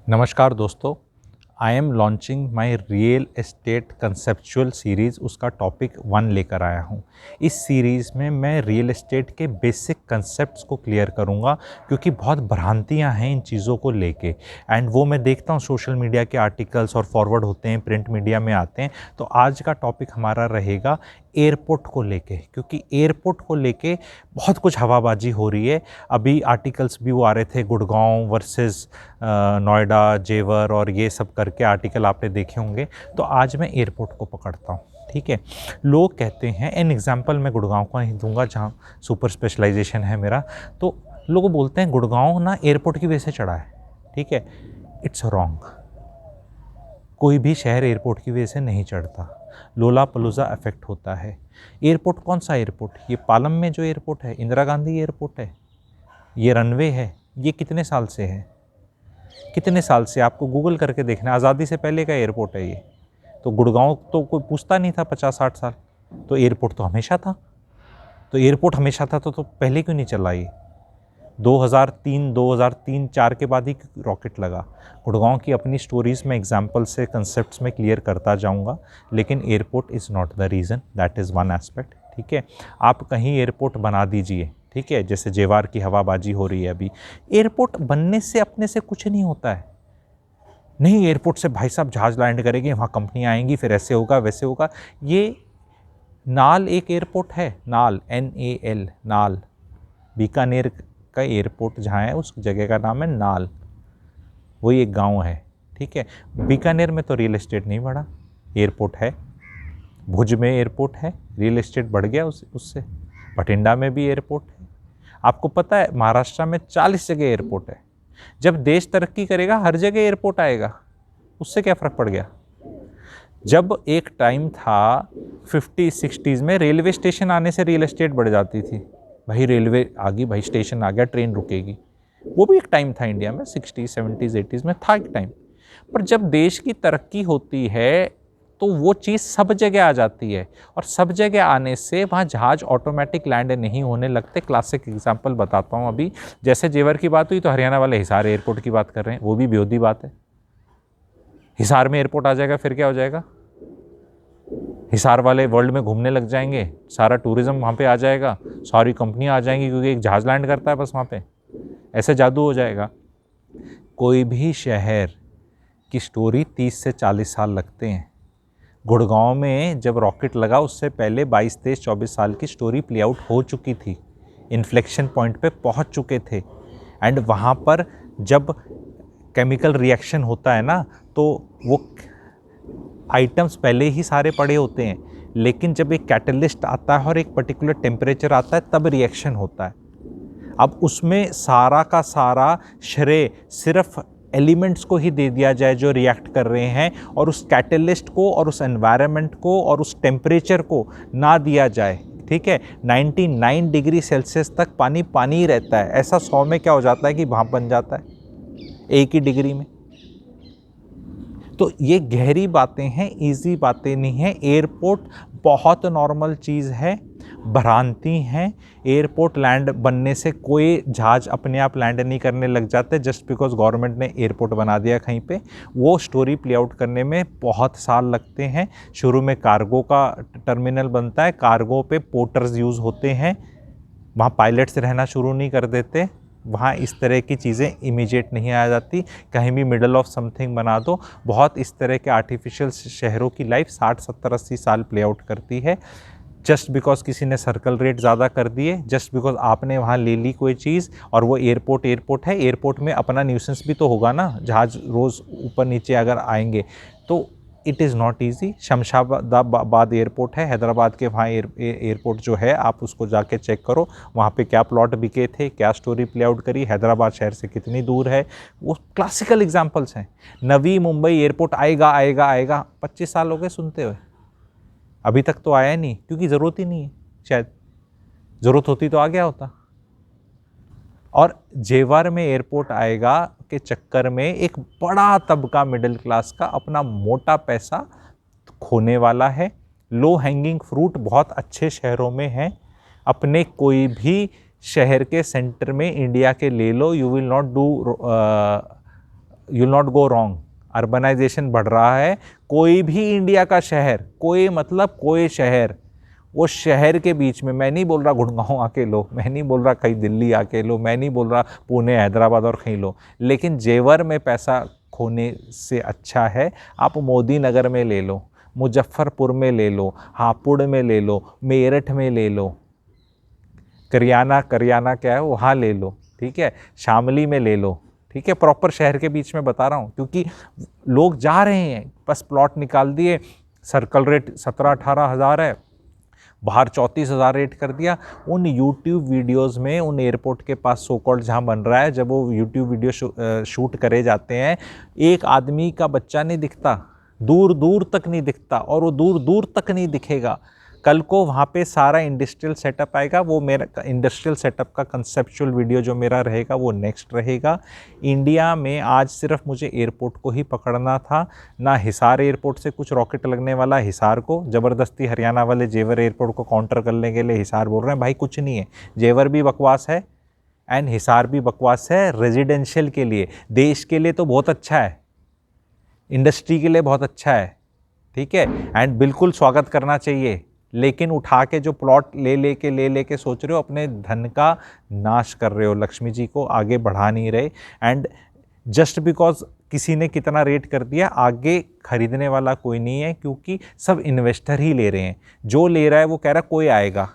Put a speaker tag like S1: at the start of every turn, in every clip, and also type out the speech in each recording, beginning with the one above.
S1: नमस्कार दोस्तों, I am launching my real estate conceptual series. उसका टॉपिक 1 लेकर आया हूँ। इस सीरीज़ में मैं रियल एस्टेट के बेसिक कंसेप्ट्स को क्लियर करूँगा, क्योंकि बहुत भ्रांतियाँ हैं इन चीज़ों को लेके। एंड वो मैं देखता हूँ सोशल मीडिया के आर्टिकल्स और फॉरवर्ड होते हैं, प्रिंट मीडिया में आते हैं। तो आज का टॉपिक हमारा रहेगा एयरपोर्ट को लेके, क्योंकि एयरपोर्ट को लेके बहुत कुछ हवाबाजी हो रही है। अभी आर्टिकल्स भी वो आ रहे थे, गुड़गांव वर्सेस नोएडा, जेवर और ये सब करके आर्टिकल आपने देखे होंगे। तो आज मैं एयरपोर्ट को पकड़ता हूँ, ठीक है। लोग कहते हैं, एन एग्जांपल मैं गुड़गांव का ही दूंगा जहाँ सुपर स्पेशलाइजेशन है मेरा। तो लोग बोलते हैं गुड़गांव ना एयरपोर्ट की वजह से चढ़ा है, ठीक है। It's wrong. कोई भी शहर एयरपोर्ट की वजह से नहीं चढ़ता, लोलापलूजा इफेक्ट होता है। एयरपोर्ट कौन सा एयरपोर्ट? ये पालम में जो एयरपोर्ट है, इंदिरा गांधी एयरपोर्ट है। ये रनवे है, ये कितने साल से है? कितने साल से? आपको गूगल करके देखना, आज़ादी से पहले का एयरपोर्ट है ये। तो गुड़गांव तो कोई पूछता नहीं था 50-60 साल। तो एयरपोर्ट तो हमेशा था। तो एयरपोर्ट हमेशा था तो पहले क्यों नहीं चला ये? 2003-4 के बाद ही रॉकेट लगा। गुड़गांव की अपनी स्टोरीज़ में एग्जाम्पल से कंसेप्ट्स में क्लियर करता जाऊंगा, लेकिन airport is not the reason, that is one aspect, ठीक है। आप कहीं एयरपोर्ट बना दीजिए, ठीक है, जैसे जेवार की हवाबाजी हो रही है अभी। एयरपोर्ट बनने से अपने से कुछ नहीं होता है। नहीं, एयरपोर्ट से भाई साहब जहाज़ लैंड करेंगे, वहाँ कंपनियाँ आएंगी, फिर ऐसे होगा वैसे होगा। ये नाल एक एयरपोर्ट है, नाल, NAL, नाल, बीकानेर का एयरपोर्ट जहाँ है उस जगह का नाम है नाल। वही एक गांव है, ठीक है। बीकानेर में तो रियल एस्टेट नहीं बढ़ा, एयरपोर्ट है। भुज में एयरपोर्ट है, रियल एस्टेट बढ़ गया उससे। बठिंडा में भी एयरपोर्ट है। आपको पता है महाराष्ट्र में 40 जगह एयरपोर्ट है। जब देश तरक्की करेगा हर जगह एयरपोर्ट आएगा, उससे क्या फ़र्क पड़ गया? जब एक टाइम था 50-60s में, रेलवे स्टेशन आने से रियल एस्टेट बढ़ जाती थी। भाई रेलवे आ गई, भाई स्टेशन आ गया, ट्रेन रुकेगी। वो भी एक टाइम था इंडिया में, 60s 70s 80s में था एक टाइम। पर जब देश की तरक्की होती है तो वो चीज़ सब जगह आ जाती है, और सब जगह आने से वहाँ जहाज़ ऑटोमेटिक लैंड नहीं होने लगते। क्लासिक एग्जांपल बताता हूँ अभी। जैसे जेवर की बात हुई तो हरियाणा वाले हिसार एयरपोर्ट की बात कर रहे हैं, वो भी बेहूदी बात है। हिसार में एयरपोर्ट आ जाएगा फिर क्या हो जाएगा? हिसार वाले वर्ल्ड में घूमने लग जाएंगे, सारा टूरिज्म वहाँ पे आ जाएगा, सारी कंपनियाँ आ जाएंगी, क्योंकि एक जहाज़ लैंड करता है बस वहाँ पे। ऐसे जादू हो जाएगा। कोई भी शहर की स्टोरी 30 से 40 साल लगते हैं। गुड़गांव में जब रॉकेट लगा उससे पहले 22, 23, 24 साल की स्टोरी प्ले आउट हो चुकी थी। इन्फ्लेक्शन पॉइंट पे पहुंच चुके थे। एंड वहाँ पर जब केमिकल रिएक्शन होता है ना, तो वो आइटम्स पहले ही सारे पड़े होते हैं, लेकिन जब एक कैटलिस्ट आता है और एक पर्टिकुलर टेम्परेचर आता है तब रिएक्शन होता है। अब उसमें सारा का सारा श्रेय सिर्फ एलिमेंट्स को ही दे दिया जाए जो रिएक्ट कर रहे हैं, और उस कैटलिस्ट को और उस एनवायरनमेंट को और उस टेम्परेचर को ना दिया जाए, ठीक है। 99 डिग्री सेल्सियस तक पानी पानी ही रहता है। ऐसा 100 में क्या हो जाता है कि भाप बन जाता है एक ही डिग्री में। तो ये गहरी बातें हैं, इजी बातें नहीं हैं। एयरपोर्ट बहुत नॉर्मल चीज़ है, भ्रांति हैं। एयरपोर्ट लैंड बनने से कोई जहाज अपने आप लैंड नहीं करने लग जाते जस्ट बिकॉज गवर्नमेंट ने एयरपोर्ट बना दिया कहीं पे। वो स्टोरी प्ले आउट करने में बहुत साल लगते हैं। शुरू में कार्गो का टर्मिनल बनता है, कार्गो पे पोर्टर्स यूज़ होते हैं, वहाँ पायलट्स रहना शुरू नहीं कर देते, वहाँ इस तरह की चीज़ें इमीडिएट नहीं आ जाती। कहीं भी मिडल ऑफ समथिंग बना दो, बहुत इस तरह के आर्टिफिशियल शहरों की लाइफ 60, 70, 80 साल प्ले आउट करती है। जस्ट बिकॉज किसी ने सर्कल रेट ज़्यादा कर दिए, जस्ट बिकॉज आपने वहाँ ले ली कोई चीज़, और वो एयरपोर्ट है। एयरपोर्ट में अपना न्यूसेंस भी तो होगा ना, जहाज रोज़ ऊपर नीचे अगर आएंगे तो it is not easy. Shamshabad airport है, हैदराबाद के वहाँ एयरपोर्ट जो है, आप उसको जाके चेक करो, वहाँ पे क्या प्लॉट बिके थे, क्या स्टोरी प्ले आउट करी, हैदराबाद शहर से कितनी दूर है। वो क्लासिकल एग्जांपल्स हैं। नवी मुंबई एयरपोर्ट आएगा आएगा आएगा, 25 साल हो गए सुनते हुए, अभी तक तो आया नहीं, क्योंकि ज़रूरत ही नहीं है। शायद ज़रूरत होती तो आ गया होता। और जेवर में एयरपोर्ट आएगा के चक्कर में एक बड़ा तबका मिडिल क्लास का अपना मोटा पैसा खोने वाला है। लो हैंगिंग फ्रूट बहुत अच्छे शहरों में है। अपने कोई भी शहर के सेंटर में इंडिया के ले लो, you will not do you will not go wrong. Urbanisation बढ़ रहा है। कोई भी इंडिया का शहर, कोई मतलब कोई शहर, वो शहर के बीच में, मैं नहीं बोल रहा गुड़गांव आके लो, मैं नहीं बोल रहा कहीं दिल्ली आके लो, मैं नहीं बोल रहा पुणे हैदराबाद और कहीं लो, लेकिन जेवर में पैसा खोने से अच्छा है आप मोदी नगर में ले लो, मुजफ्फरपुर में ले लो, हापुड़ में ले लो, मेरठ में ले लो, करियाना क्या है वहाँ ले लो, ठीक है, शामली में ले लो, ठीक है, प्रॉपर शहर के बीच में बता रहा हूँ, क्योंकि लोग जा रहे हैं, बस प्लॉट निकाल दिए, सर्कल रेट 17-18 हज़ार है, बाहर 34,000 रेट कर दिया। उन यूट्यूब वीडियोस में, उन एयरपोर्ट के पास सो कॉल्ड जहाँ बन रहा है, जब वो यूट्यूब वीडियो शूट करे जाते हैं, एक आदमी का बच्चा नहीं दिखता, दूर दूर तक नहीं दिखता, और वो दूर दूर तक नहीं दिखेगा। कल को वहाँ पे सारा इंडस्ट्रियल सेटअप आएगा, वो मेरा इंडस्ट्रियल सेटअप का कंसेप्चुअल वीडियो जो मेरा रहेगा वो नेक्स्ट रहेगा। इंडिया में आज सिर्फ मुझे एयरपोर्ट को ही पकड़ना था, ना हिसार एयरपोर्ट से कुछ रॉकेट लगने वाला। हिसार को ज़बरदस्ती हरियाणा वाले जेवर एयरपोर्ट को काउंटर करने के लिए हिसार बोल रहे हैं, भाई कुछ नहीं है, जेवर भी बकवास है एंड हिसार भी बकवास है। रेजिडेंशियल के लिए, देश के लिए तो बहुत अच्छा है, इंडस्ट्री के लिए बहुत अच्छा है, ठीक है, एंड बिल्कुल स्वागत करना चाहिए, लेकिन उठा के जो प्लॉट ले लेके सोच रहे हो, अपने धन का नाश कर रहे हो, लक्ष्मी जी को आगे बढ़ा नहीं रहे। एंड जस्ट बिकॉज किसी ने कितना रेट कर दिया, आगे खरीदने वाला कोई नहीं है, क्योंकि सब इन्वेस्टर ही ले रहे हैं। जो ले रहा है वो कह रहा है कोई आएगा,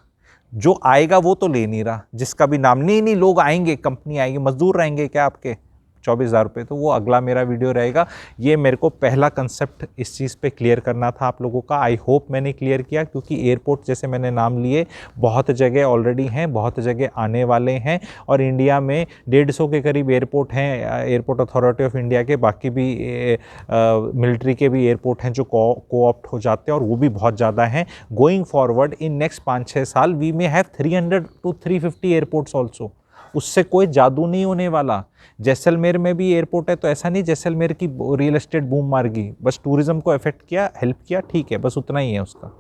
S1: जो आएगा वो तो ले नहीं रहा, जिसका भी नाम नहीं लोग आएंगे, कंपनी आएगी, मजदूर रहेंगे क्या आपके 24,000 रुपये, तो वो अगला मेरा वीडियो रहेगा। ये मेरे को पहला कंसेप्ट इस चीज़ पे क्लियर करना था आप लोगों का। आई होप मैंने क्लियर किया, क्योंकि एयरपोर्ट जैसे मैंने नाम लिए बहुत जगह ऑलरेडी हैं, बहुत जगह आने वाले हैं, और इंडिया में 150 के करीब एयरपोर्ट हैं, एयरपोर्ट अथॉरिटी ऑफ इंडिया के, बाकी भी मिलिट्री के भी एयरपोर्ट हैं जो कोऑप्ट हो जाते हैं, और वो भी बहुत ज़्यादा हैं। गोइंग फॉरवर्ड इन नेक्स्ट 5-6 साल we may have 300 to 350 airports also. उससे कोई जादू नहीं होने वाला। जैसलमेर में भी एयरपोर्ट है, तो ऐसा नहीं जैसलमेर की रियल एस्टेट बूम मार गई, बस टूरिज्म को अफेक्ट किया, हेल्प किया, ठीक है, बस उतना ही है उसका।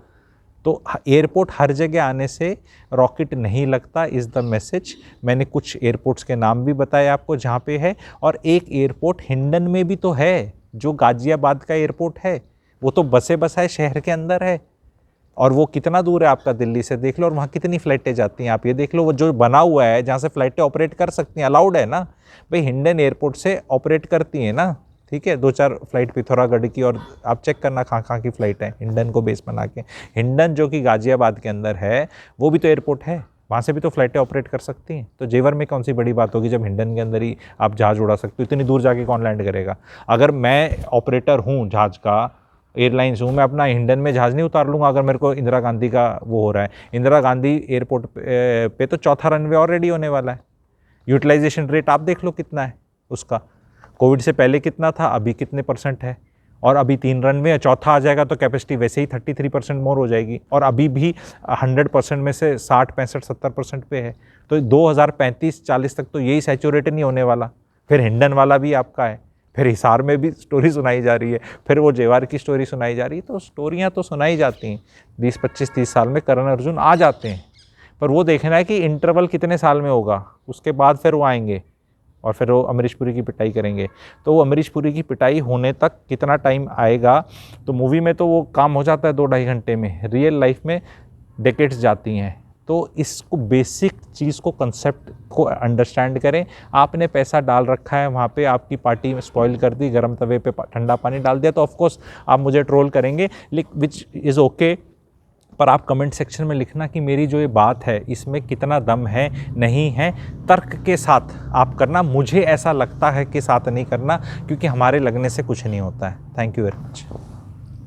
S1: तो एयरपोर्ट हर जगह आने से रॉकेट नहीं लगता, इज़ द मैसेज। मैंने कुछ एयरपोर्ट्स के नाम भी बताए आपको जहाँ पे है, और एक एयरपोर्ट हिंडन में भी तो है, जो गाजियाबाद का एयरपोर्ट है, वो तो बसे बसाए शहर के अंदर है, और वो कितना दूर है आपका दिल्ली से, देख लो, और वहाँ कितनी फ़्लाइटें जाती हैं आप ये देख लो। वो जो बना हुआ है जहाँ से फ़्लाइटें ऑपरेट कर सकती हैं, अलाउड है ना भाई, हिंडन एयरपोर्ट से ऑपरेट करती हैं ना, ठीक है, 2-4 फ्लाइट पिथौरागढ़ की, और आप चेक करना कहाँ की फ़्लाइट है हिंडन को बेस बना के। हिंडन जो कि गाजियाबाद के अंदर है, वो भी तो एयरपोर्ट है, वहाँ से भी तो फ्लाइटें ऑपरेट कर सकती हैं। तो जेवर में कौन सी बड़ी बात होगी जब हिंडन के अंदर ही आप जहाज़ उड़ा सकते हो, इतनी दूर जाके कौन लैंड करेगा। अगर मैं ऑपरेटर हूँ जहाज़ का, एयरलाइंस हूँ, मैं अपना हिंडन में जहाज़ नहीं उतार लूँगा अगर मेरे को इंदिरा गांधी का वो हो रहा है। इंदिरा गांधी एयरपोर्ट पे तो 4था रनवे ऑलरेडी होने वाला है। यूटिलाइजेशन रेट आप देख लो कितना है उसका, कोविड से पहले कितना था, अभी कितने % है, और अभी 3 रनवे है, 4था आ जाएगा तो कैपेसिटी वैसे ही 33% मोर हो जाएगी, और अभी भी 100% में से 60, 65, 70% पे है। तो 2035-40 तक तो यही सैचुरेटेड नहीं होने वाला। फिर हिंडन वाला भी आपका है, फिर हिसार में भी स्टोरी सुनाई जा रही है, फिर वो जेवर की स्टोरी सुनाई जा रही है। तो स्टोरियाँ तो सुनाई जाती हैं, 20, 25, 30 साल में करण अर्जुन आ जाते हैं, पर वो देखना है कि इंटरवल कितने साल में होगा, उसके बाद फिर वो आएंगे और फिर वो अमरीश पुरी की पिटाई करेंगे। तो वो अमरीश पुरी की पिटाई होने तक कितना टाइम आएगा, तो मूवी में तो वो काम हो जाता है 2-2.5 घंटे में, रियल लाइफ में डेकेड्स जाती हैं। तो इसको बेसिक चीज़ को, कंसेप्ट को अंडरस्टैंड करें। आपने पैसा डाल रखा है वहाँ पे, आपकी पार्टी में स्पॉइल कर दी, गर्म तवे पे ठंडा पानी डाल दिया, तो ऑफकोर्स आप मुझे ट्रोल करेंगे, विच इज़ ओके। पर आप कमेंट सेक्शन में लिखना कि मेरी जो ये बात है इसमें कितना दम है, नहीं है, तर्क के साथ आप करना। मुझे ऐसा लगता है कि साथ नहीं करना, क्योंकि हमारे लगने से कुछ नहीं होता है। Thank you very much.